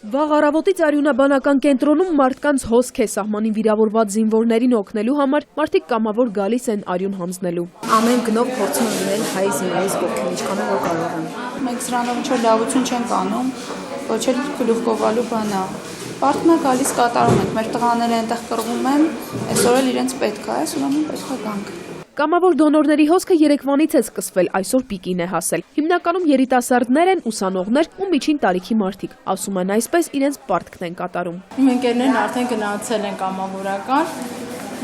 Վաղ առավոտից արյունաբանական կենտրոնում մարդկանց հոսք է սահմանին վիրավորված զինվորներին օգնելու համար մարդիկ կամավոր գալիս են արյուն հանձնելու։ Ամեն գնով փորձում են լինել հայ զինվորից կողքին, ինչքան որ կարող են։ Մենք սրանով ինչ-որ լավություն չենք անում, ոչ էլ գլուխ գովալու բան է։ Պարտքն է գալիս կատարում ենք, մեր տղաները այնտեղ կռվում են, այսօր էլ իրենց պետք է, ուրեմն պետք է գանք։ Կամավոր դոնորների հոսքը երեկվանից է սկսվել, այսօր պիկին է հասել։ Հիմնականում երիտասարդներ են, ուսանողներ ու միջին տարիքի մարդիկ, ասում են այսպես իրենց պարտքն են կատարում։ Իմ ընկերներն արդեն գնացել են կամավորական,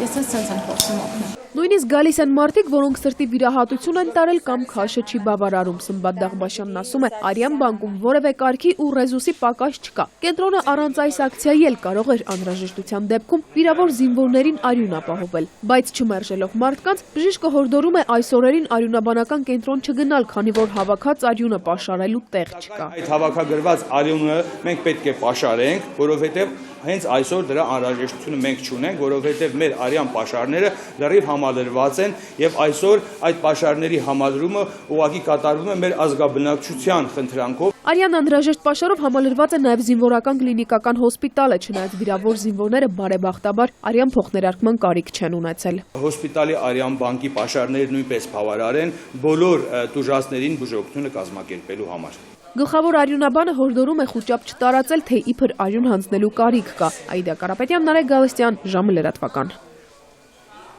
ես էլ ցենց եմ փորձում օգնել։ Նույնիսկ գալիս են մարդիկ, որոնք սրտի վիրահատություն են տարել կամ քաշը չի բավարարում։ Սմբատ Դաղբաշյանն ասում է, Արյան բանկում որևէ կարգի ու ռեզուսի պակաս չկա։ Կենտրոնը առանց այս ակցիայի էլ կարող էր անհրաժեշտության դեպքում վիրավոր զինվորներին արյուն ապահովել։ Բայց չմերժելով մարդկանց, բժիշկը հորդորում է այս օրերին արյունաբանական կենտրոն չգնալ, քանի որ հավաքած արյունը պաշարելու տեղ չկա։ Այդ հավաքագրված արյունը մենք պետք է պաշարենք, որովհետև հենց այսօր դրա անհրաժեշտությունը մենք չունենք, որովհետև մեր արյան պաշարները լրիվ համալրված են եւ այսօր այդ պաշարների համալրումը ուղղակի կատարվում է մեր ազգաբնակչության խնդրանքով։ Արյան անհրաժեշտ պաշարով համալրված է նաև զինվորական կլինիկական հոսպիտալը, չնայած վիրավոր զինվորները բարեբախտաբար արյան փոխներարկման կարիք չեն ունեցել։ Հոսպիտալի արյան բանկի պաշարները նույնպես բավարար են բոլոր տուժածներին բուժօգնությունը կազմակերպելու համար։ Գլխավոր արյունաբանը հորդորում է խուճապ չտարածել, թե իբր արյուն հանձնելու կարիք կա։ Աիդա Կարապետյան, Նարեկ Գալստյան, ժամը լրատվական։